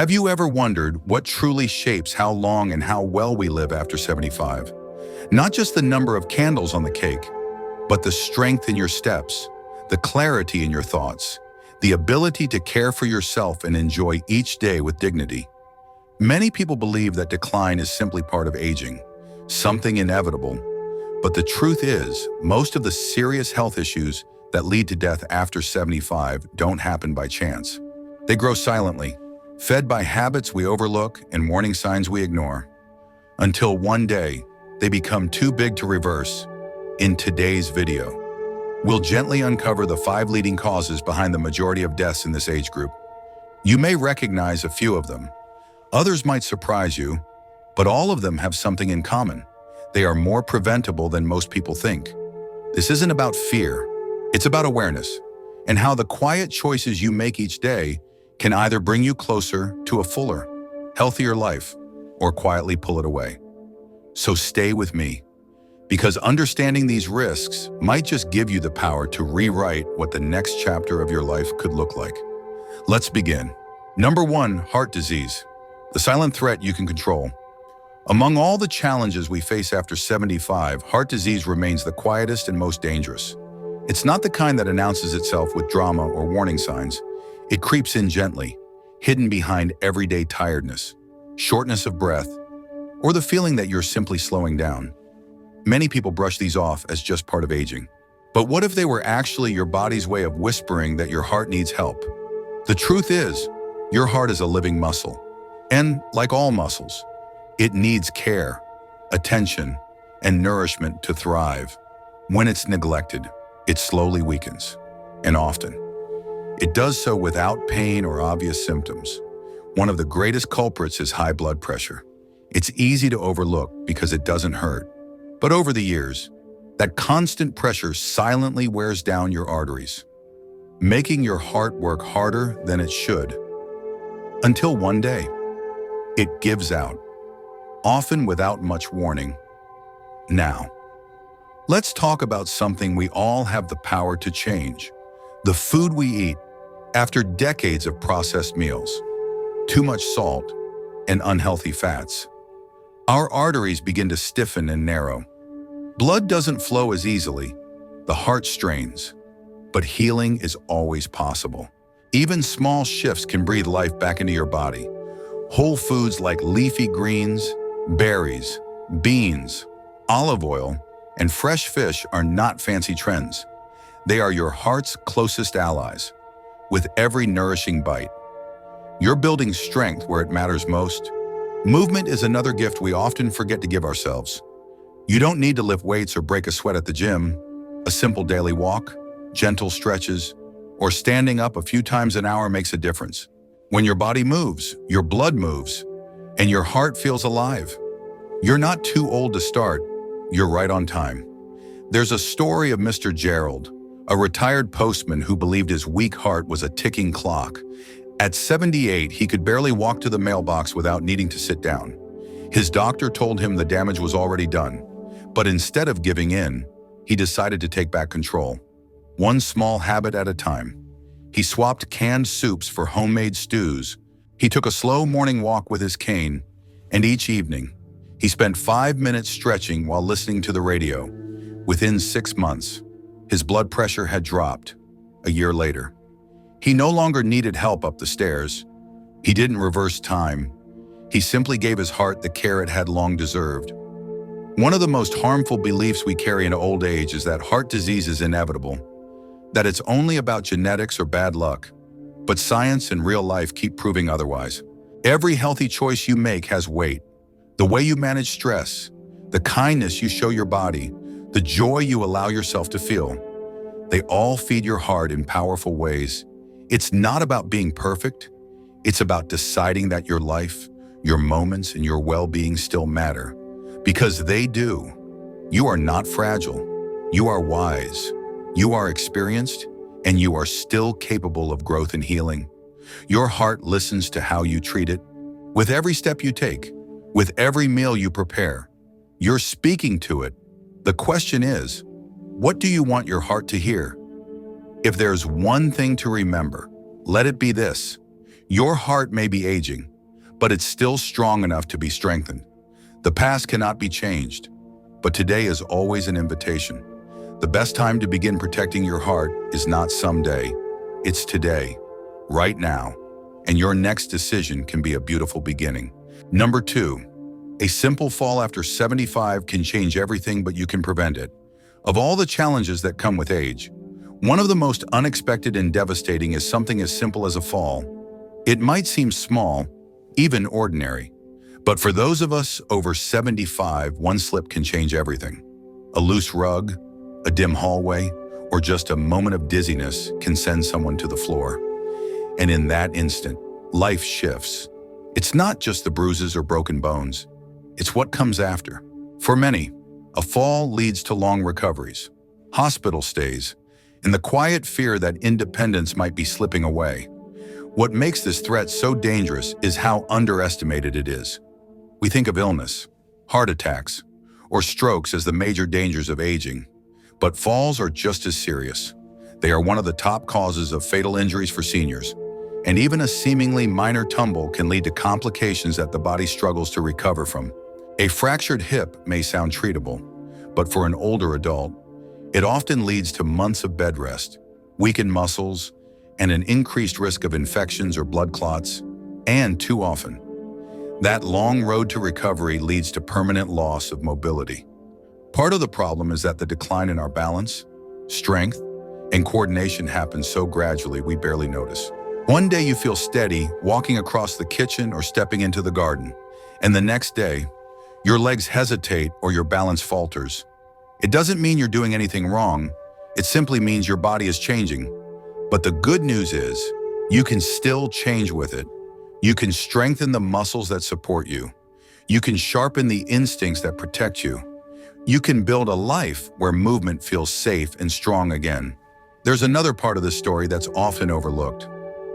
Have you ever wondered what truly shapes how long and how well we live after 75? Not just the number of candles on the cake, but the strength in your steps, the clarity in your thoughts, the ability to care for yourself and enjoy each day with dignity. Many people believe that decline is simply part of aging, something inevitable. But the truth is, most of the serious health issues that lead to death after 75 don't happen by chance. They grow silently, fed by habits we overlook and warning signs we ignore, until one day they become too big to reverse. In today's video, we'll gently uncover the 5 leading causes behind the majority of deaths in this age group. You may recognize a few of them. Others might surprise you, but all of them have something in common. They are more preventable than most people think. This isn't about fear, it's about awareness, and how the quiet choices you make each day can either bring you closer to a fuller, healthier life, or quietly pull it away. So stay with me, because understanding these risks might just give you the power to rewrite what the next chapter of your life could look like. Let's begin. Number 1, heart disease, the silent threat you can control. Among all the challenges we face after 75, heart disease remains the quietest and most dangerous. It's not the kind that announces itself with drama or warning signs. It creeps in gently, hidden behind everyday tiredness, shortness of breath, or the feeling that you're simply slowing down. Many people brush these off as just part of aging. But what if they were actually your body's way of whispering that your heart needs help? The truth is, your heart is a living muscle. And like all muscles, it needs care, attention, and nourishment to thrive. When it's neglected, it slowly weakens, and often, it does so without pain or obvious symptoms. One of the greatest culprits is high blood pressure. It's easy to overlook because it doesn't hurt. But over the years, that constant pressure silently wears down your arteries, making your heart work harder than it should. Until one day, it gives out, often without much warning. Now, let's talk about something we all have the power to change: the food we eat. After decades of processed meals, too much salt, and unhealthy fats, our arteries begin to stiffen and narrow. Blood doesn't flow as easily, the heart strains, but healing is always possible. Even small shifts can breathe life back into your body. Whole foods like leafy greens, berries, beans, olive oil, and fresh fish are not fancy trends. They are your heart's closest allies. With every nourishing bite, you're building strength where it matters most. Movement is another gift we often forget to give ourselves. You don't need to lift weights or break a sweat at the gym. A simple daily walk, gentle stretches, or standing up a few times an hour makes a difference. When your body moves, your blood moves, and your heart feels alive. You're not too old to start, you're right on time. There's a story of Mr. Gerald, a retired postman who believed his weak heart was a ticking clock. At 78, he could barely walk to the mailbox without needing to sit down. His doctor told him the damage was already done, but instead of giving in, he decided to take back control. One small habit at a time. He swapped canned soups for homemade stews. He took a slow morning walk with his cane, and each evening, he spent 5 minutes stretching while listening to the radio. Within 6 months, his blood pressure had dropped. A year later, he no longer needed help up the stairs. He didn't reverse time. He simply gave his heart the care it had long deserved. One of the most harmful beliefs we carry in old age is that heart disease is inevitable, that it's only about genetics or bad luck. But science and real life keep proving otherwise. Every healthy choice you make has weight. The way you manage stress, the kindness you show your body, the joy you allow yourself to feel, they all feed your heart in powerful ways. It's not about being perfect. It's about deciding that your life, your moments, and your well-being still matter. Because they do. You are not fragile. You are wise. You are experienced, and you are still capable of growth and healing. Your heart listens to how you treat it. With every step you take, with every meal you prepare, you're speaking to it. The question is, what do you want your heart to hear? If there's one thing to remember, let it be this: your heart may be aging, but it's still strong enough to be strengthened. The past cannot be changed, but today is always an invitation. The best time to begin protecting your heart is not someday, it's today, right now, and your next decision can be a beautiful beginning. Number 2, a simple fall after 75 can change everything, but you can prevent it. Of all the challenges that come with age, one of the most unexpected and devastating is something as simple as a fall. It might seem small, even ordinary, but for those of us over 75, one slip can change everything. A loose rug, a dim hallway, or just a moment of dizziness can send someone to the floor. And in that instant, life shifts. It's not just the bruises or broken bones, it's what comes after. For many, a fall leads to long recoveries, hospital stays, and the quiet fear that independence might be slipping away. What makes this threat so dangerous is how underestimated it is. We think of illness, heart attacks, or strokes as the major dangers of aging, but falls are just as serious. They are one of the top causes of fatal injuries for seniors, and even a seemingly minor tumble can lead to complications that the body struggles to recover from. A fractured hip may sound treatable, but for an older adult, it often leads to months of bed rest, weakened muscles, and an increased risk of infections or blood clots, and too often, that long road to recovery leads to permanent loss of mobility. Part of the problem is that the decline in our balance, strength, and coordination happens so gradually we barely notice. One day you feel steady walking across the kitchen or stepping into the garden, and the next day, your legs hesitate or your balance falters. It doesn't mean you're doing anything wrong, it simply means your body is changing. But the good news is, you can still change with it. You can strengthen the muscles that support you. You can sharpen the instincts that protect you. You can build a life where movement feels safe and strong again. There's another part of this story that's often overlooked.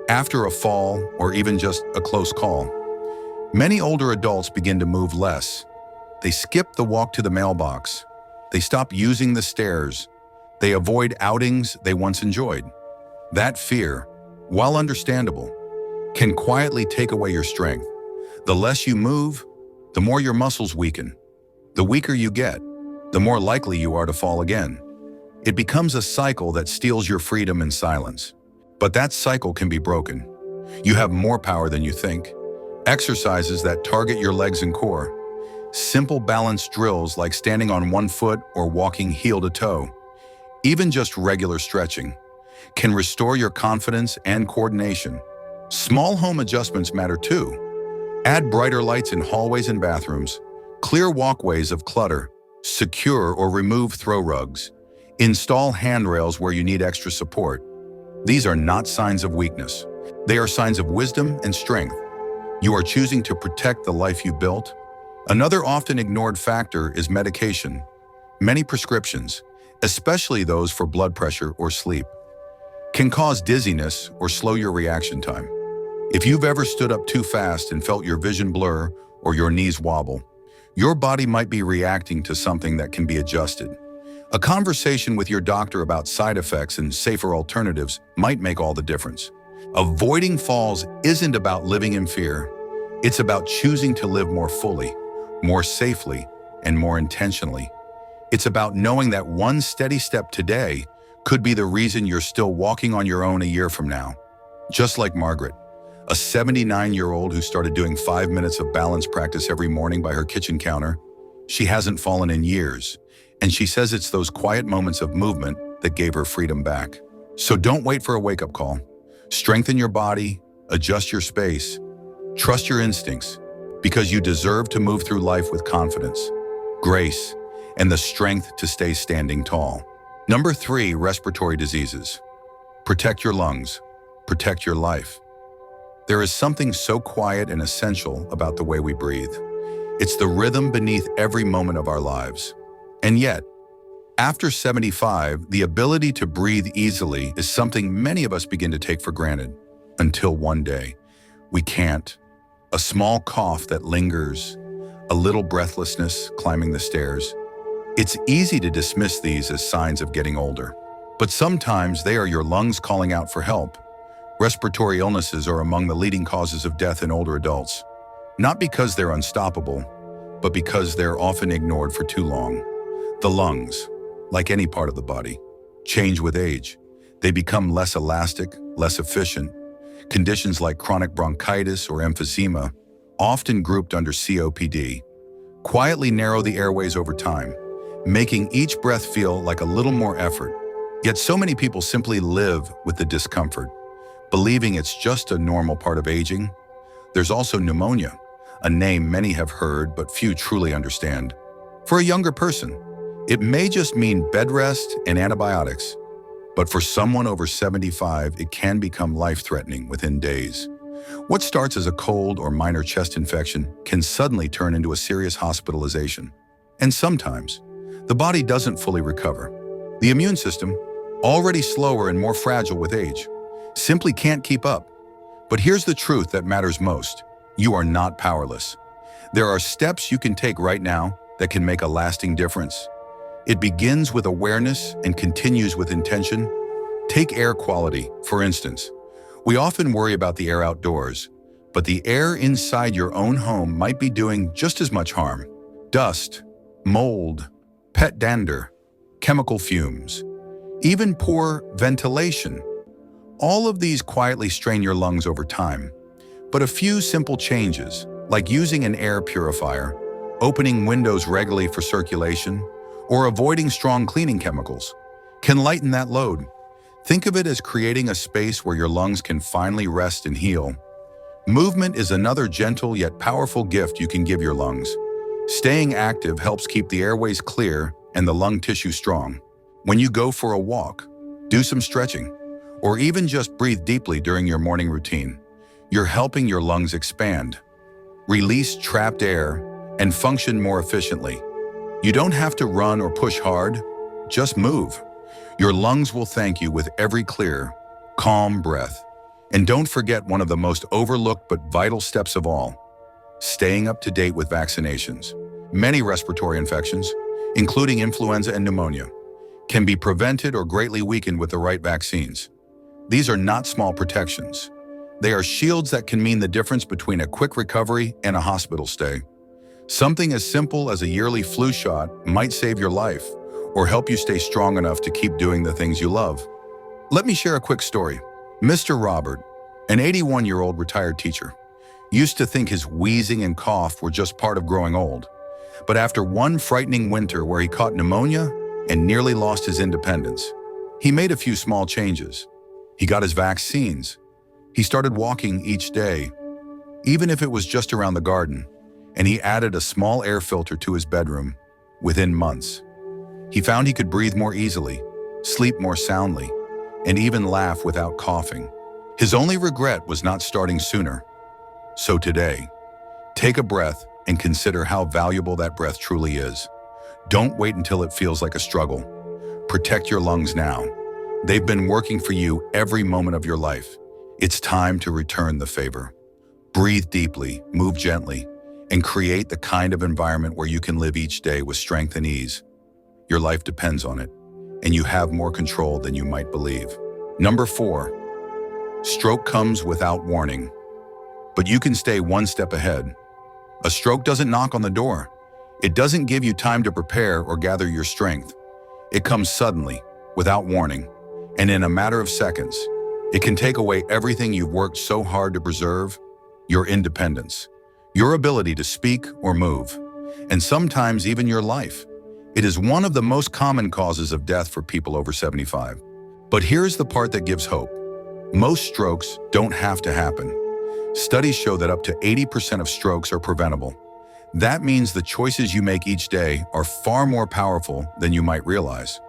After a fall, or even just a close call, many older adults begin to move less. They skip the walk to the mailbox. They stop using the stairs. They avoid outings they once enjoyed. That fear, while understandable, can quietly take away your strength. The less you move, the more your muscles weaken. The weaker you get, the more likely you are to fall again. It becomes a cycle that steals your freedom in silence. But that cycle can be broken. You have more power than you think. Exercises that target your legs and core. Simple balance drills like standing on one foot or walking heel to toe. Even just regular stretching can restore your confidence and coordination. Small home adjustments matter too. Add brighter lights in hallways and bathrooms, clear walkways of clutter, secure or remove throw rugs, install handrails where you need extra support. These are not signs of weakness. They are signs of wisdom and strength. You are choosing to protect the life you built. Another often ignored factor is medication. Many prescriptions, especially those for blood pressure or sleep, can cause dizziness or slow your reaction time. If you've ever stood up too fast and felt your vision blur or your knees wobble, your body might be reacting to something that can be adjusted. A conversation with your doctor about side effects and safer alternatives might make all the difference. Avoiding falls isn't about living in fear. It's about choosing to live more fully, more safely, and more intentionally. It's about knowing that one steady step today could be the reason you're still walking on your own a year from now. Just like Margaret, a 79-year-old who started doing 5 minutes of balance practice every morning by her kitchen counter. She hasn't fallen in years, and she says it's those quiet moments of movement that gave her freedom back. So don't wait for a wake-up call. Strengthen your body, adjust your space, trust your instincts, because you deserve to move through life with confidence, grace, and the strength to stay standing tall. Number 3, respiratory diseases. Protect your lungs. Protect your life. There is something so quiet and essential about the way we breathe. It's the rhythm beneath every moment of our lives. And yet, after 75, the ability to breathe easily is something many of us begin to take for granted. Until one day, we can't. A small cough that lingers, a little breathlessness climbing the stairs. It's easy to dismiss these as signs of getting older, but sometimes they are your lungs calling out for help. Respiratory illnesses are among the leading causes of death in older adults. not because they're unstoppable, but because they're often ignored for too long. The lungs, like any part of the body, change with age. They become less elastic, less efficient. Conditions like chronic bronchitis or emphysema, often grouped under COPD, quietly narrow the airways over time, making each breath feel like a little more effort. Yet so many people simply live with the discomfort, believing it's just a normal part of aging. There's also pneumonia, a name many have heard but few truly understand. For a younger person, it may just mean bed rest and antibiotics, but for someone over 75, it can become life-threatening within days. What starts as a cold or minor chest infection can suddenly turn into a serious hospitalization. And sometimes, the body doesn't fully recover. The immune system, already slower and more fragile with age, simply can't keep up. But here's the truth that matters most. You are not powerless. There are steps you can take right now that can make a lasting difference. It begins with awareness and continues with intention. Take air quality, for instance. We often worry about the air outdoors, but the air inside your own home might be doing just as much harm. Dust, mold, pet dander, chemical fumes, even poor ventilation. All of these quietly strain your lungs over time. But a few simple changes, like using an air purifier, opening windows regularly for circulation, or avoiding strong cleaning chemicals, can lighten that load. Think of it as creating a space where your lungs can finally rest and heal. Movement is another gentle yet powerful gift you can give your lungs. Staying active helps keep the airways clear and the lung tissue strong. When you go for a walk, do some stretching, or even just breathe deeply during your morning routine, you're helping your lungs expand, release trapped air, and function more efficiently. You don't have to run or push hard, just move. Your lungs will thank you with every clear, calm breath. And don't forget one of the most overlooked but vital steps of all, staying up to date with vaccinations. Many respiratory infections, including influenza and pneumonia, can be prevented or greatly weakened with the right vaccines. These are not small protections. They are shields that can mean the difference between a quick recovery and a hospital stay. Something as simple as a yearly flu shot might save your life or help you stay strong enough to keep doing the things you love. Let me share a quick story. Mr. Robert, an 81-year-old retired teacher, used to think his wheezing and cough were just part of growing old. But after one frightening winter where he caught pneumonia and nearly lost his independence, he made a few small changes. He got his vaccines. He started walking each day, even if it was just around the garden, and he added a small air filter to his bedroom. Within months, he found he could breathe more easily, sleep more soundly, and even laugh without coughing. His only regret was not starting sooner. So today, take a breath and consider how valuable that breath truly is. Don't wait until it feels like a struggle. Protect your lungs now. They've been working for you every moment of your life. It's time to return the favor. Breathe deeply, move gently, and create the kind of environment where you can live each day with strength and ease. Your life depends on it, and you have more control than you might believe. Number 4, stroke comes without warning, but you can stay one step ahead. A stroke doesn't knock on the door. It doesn't give you time to prepare or gather your strength. It comes suddenly, without warning, and in a matter of seconds. It can take away everything you've worked so hard to preserve: your independence, your ability to speak or move, and sometimes even your life. It is one of the most common causes of death for people over 75. But here's the part that gives hope. Most strokes don't have to happen. Studies show that up to 80% of strokes are preventable. That means the choices you make each day are far more powerful than you might realize.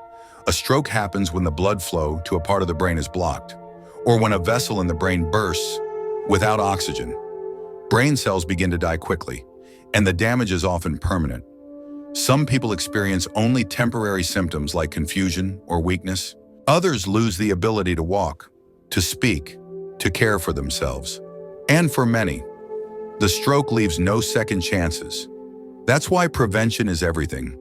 A stroke happens when the blood flow to a part of the brain is blocked, or when a vessel in the brain bursts without oxygen. Brain cells begin to die quickly, and the damage is often permanent. Some people experience only temporary symptoms like confusion or weakness. Others lose the ability to walk, to speak, to care for themselves. And for many, the stroke leaves no second chances. That's why prevention is everything.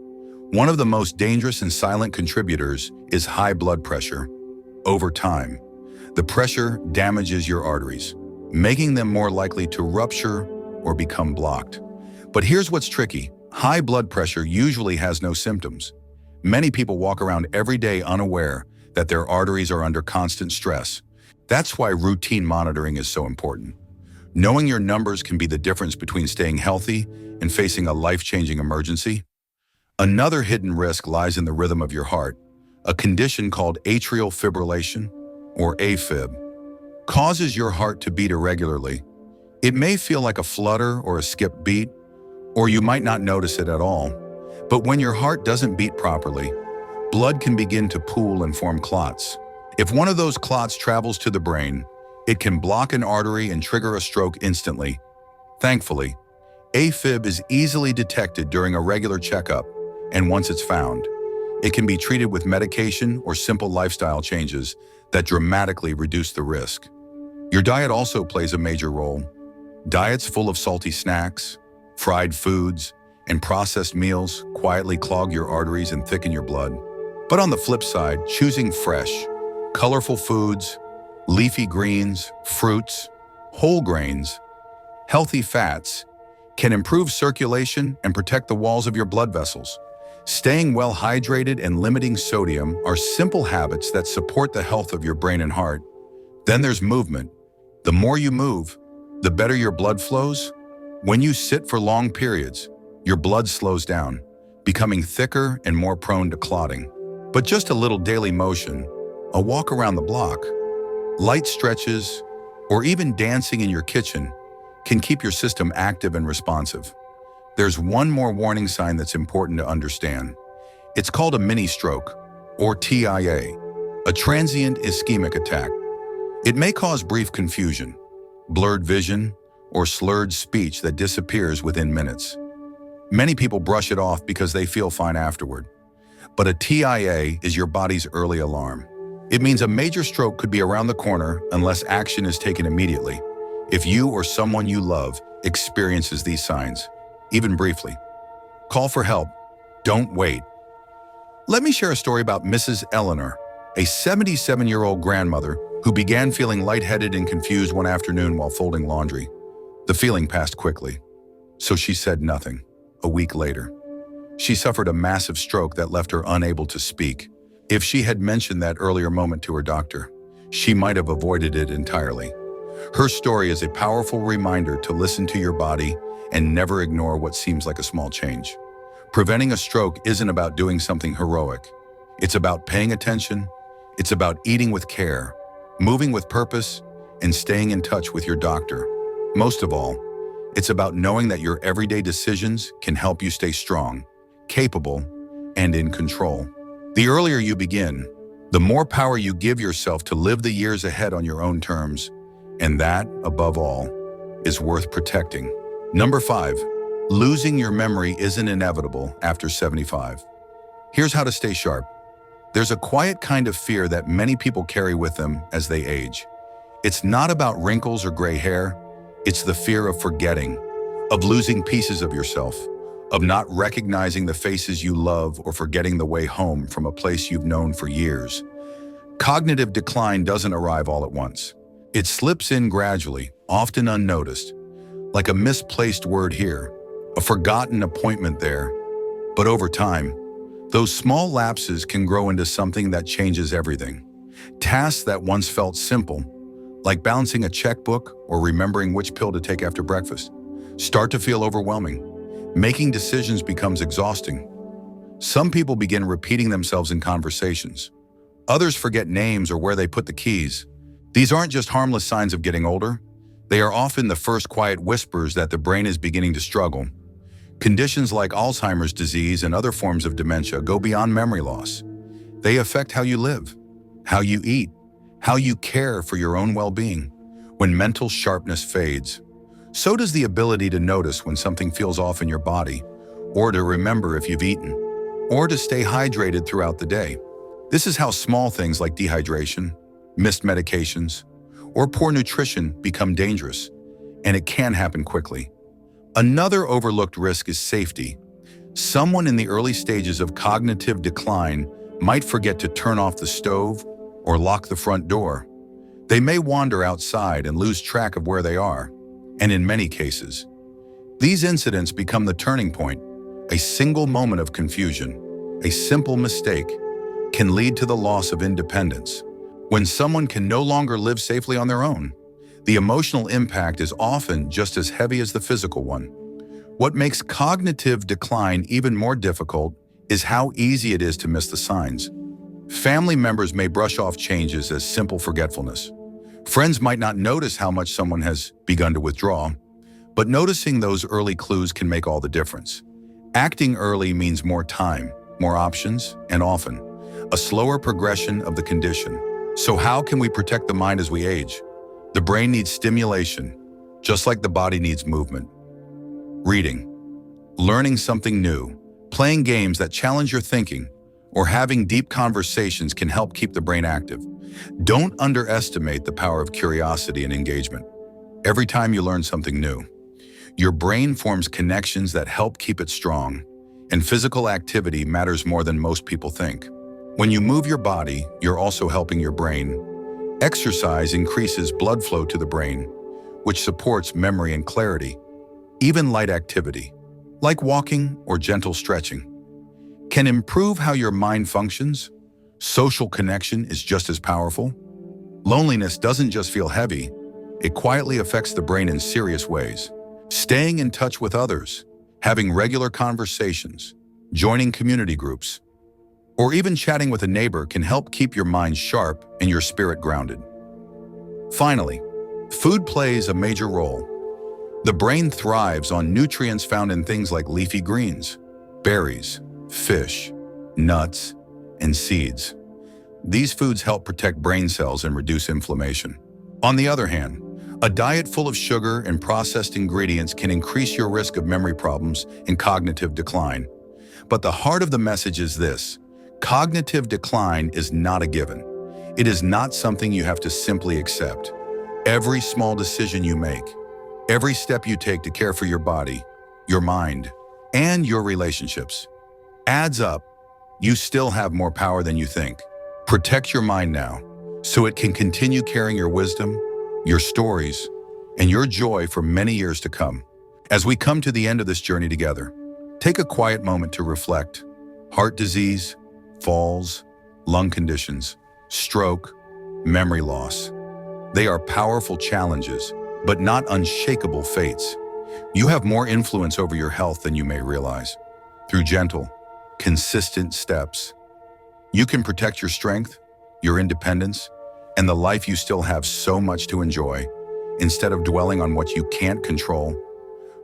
One of the most dangerous and silent contributors is high blood pressure. Over time, the pressure damages your arteries, making them more likely to rupture or become blocked. But here's what's tricky. High blood pressure usually has no symptoms. Many people walk around every day unaware that their arteries are under constant stress. That's why routine monitoring is so important. Knowing your numbers can be the difference between staying healthy and facing a life-changing emergency. Another hidden risk lies in the rhythm of your heart. A condition called atrial fibrillation, or AFib, causes your heart to beat irregularly. It may feel like a flutter or a skipped beat, or you might not notice it at all. But when your heart doesn't beat properly, blood can begin to pool and form clots. If one of those clots travels to the brain, it can block an artery and trigger a stroke instantly. Thankfully, AFib is easily detected during a regular checkup, and once it's found, it can be treated with medication or simple lifestyle changes that dramatically reduce the risk. Your diet also plays a major role. Diets full of salty snacks, fried foods, and processed meals quietly clog your arteries and thicken your blood. But on the flip side, choosing fresh, colorful foods, leafy greens, fruits, whole grains, healthy fats can improve circulation and protect the walls of your blood vessels. Staying well hydrated and limiting sodium are simple habits that support the health of your brain and heart. Then there's movement. The more you move, the better your blood flows. When you sit for long periods, your blood slows down, becoming thicker and more prone to clotting. But just a little daily motion, a walk around the block, light stretches, or even dancing in your kitchen can keep your system active and responsive. There's one more warning sign that's important to understand. It's called a mini stroke, or TIA, a transient ischemic attack. It may cause brief confusion, blurred vision, or slurred speech that disappears within minutes. Many people brush it off because they feel fine afterward. But a TIA is your body's early alarm. It means a major stroke could be around the corner unless action is taken immediately. If you or someone you love experiences these signs, even briefly, call for help. Don't wait. Let me share a story about Mrs. Eleanor, a 77-year-old grandmother who began feeling lightheaded and confused one afternoon while folding laundry. The feeling passed quickly, so she said nothing. A week later, she suffered a massive stroke that left her unable to speak. If she had mentioned that earlier moment to her doctor, she might have avoided it entirely. Her story is a powerful reminder to listen to your body and never ignore what seems like a small change. Preventing a stroke isn't about doing something heroic. It's about paying attention. It's about eating with care, moving with purpose, and staying in touch with your doctor. Most of all, it's about knowing that your everyday decisions can help you stay strong, capable, and in control. The earlier you begin, the more power you give yourself to live the years ahead on your own terms. And that, above all, is worth protecting. Number 5, losing your memory isn't inevitable after 75. Here's how to stay sharp. There's a quiet kind of fear that many people carry with them as they age. It's not about wrinkles or gray hair. It's the fear of forgetting, of losing pieces of yourself, of not recognizing the faces you love or forgetting the way home from a place you've known for years. Cognitive decline doesn't arrive all at once. It slips in gradually, often unnoticed, like a misplaced word here, a forgotten appointment there. But over time, those small lapses can grow into something that changes everything. Tasks that once felt simple, like balancing a checkbook or remembering which pill to take after breakfast, start to feel overwhelming. Making decisions becomes exhausting. Some people begin repeating themselves in conversations. Others forget names or where they put the keys. These aren't just harmless signs of getting older. They are often the first quiet whispers that the brain is beginning to struggle. Conditions like Alzheimer's disease and other forms of dementia go beyond memory loss. They affect how you live, how you eat, how you care for your own well-being. When mental sharpness fades, so does the ability to notice when something feels off in your body, or to remember if you've eaten, or to stay hydrated throughout the day. This is how small things like dehydration, missed medications, or poor nutrition become dangerous, and it can happen quickly. Another overlooked risk is safety. Someone in the early stages of cognitive decline might forget to turn off the stove or lock the front door. They may wander outside and lose track of where they are, and in many cases, These incidents become the turning point. A single moment of confusion, a simple mistake, can lead to the loss of independence. When someone can no longer live safely on their own, the emotional impact is often just as heavy as the physical one. What makes cognitive decline even more difficult is how easy it is to miss the signs. Family members may brush off changes as simple forgetfulness. Friends might not notice how much someone has begun to withdraw, but noticing those early clues can make all the difference. Acting early means more time, more options, and often a slower progression of the condition. So how can we protect the mind as we age? The brain needs stimulation, just like the body needs movement. Reading, learning something new, playing games that challenge your thinking, or having deep conversations can help keep the brain active. Don't underestimate the power of curiosity and engagement. Every time you learn something new, your brain forms connections that help keep it strong, and physical activity matters more than most people think. When you move your body, you're also helping your brain. Exercise increases blood flow to the brain, which supports memory and clarity. Even light activity, like walking or gentle stretching, can improve how your mind functions. Social connection is just as powerful. Loneliness doesn't just feel heavy, it quietly affects the brain in serious ways. Staying in touch with others, having regular conversations, joining community groups, or even chatting with a neighbor can help keep your mind sharp and your spirit grounded. Finally, food plays a major role. The brain thrives on nutrients found in things like leafy greens, berries, fish, nuts, and seeds. These foods help protect brain cells and reduce inflammation. On the other hand, a diet full of sugar and processed ingredients can increase your risk of memory problems and cognitive decline. But the heart of the message is this: cognitive decline is not a given. It is not something you have to simply accept. Every small decision you make, every step you take to care for your body, your mind, and your relationships adds up. You still have more power than you think. Protect your mind now, so it can continue carrying your wisdom, your stories, and your joy for many years to come. As we come to the end of this journey together, take a quiet moment to reflect. Heart disease, falls, lung conditions, stroke, memory loss. They are powerful challenges, but not unshakable fates. You have more influence over your health than you may realize. Through gentle, consistent steps, you can protect your strength, your independence, and the life you still have so much to enjoy. Instead of dwelling on what you can't control,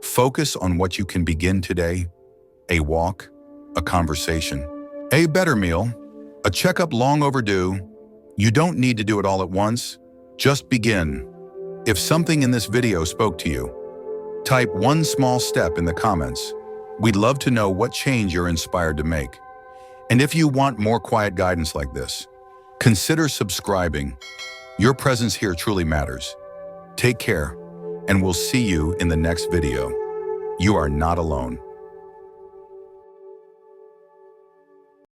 focus on what you can begin today: a walk, a conversation, a better meal, a checkup long overdue. You don't need to do it all at once. Just begin. If something in this video spoke to you, type one small step in the comments. We'd love to know what change you're inspired to make. And if you want more quiet guidance like this, consider subscribing. Your presence here truly matters. Take care, and we'll see you in the next video. You are not alone.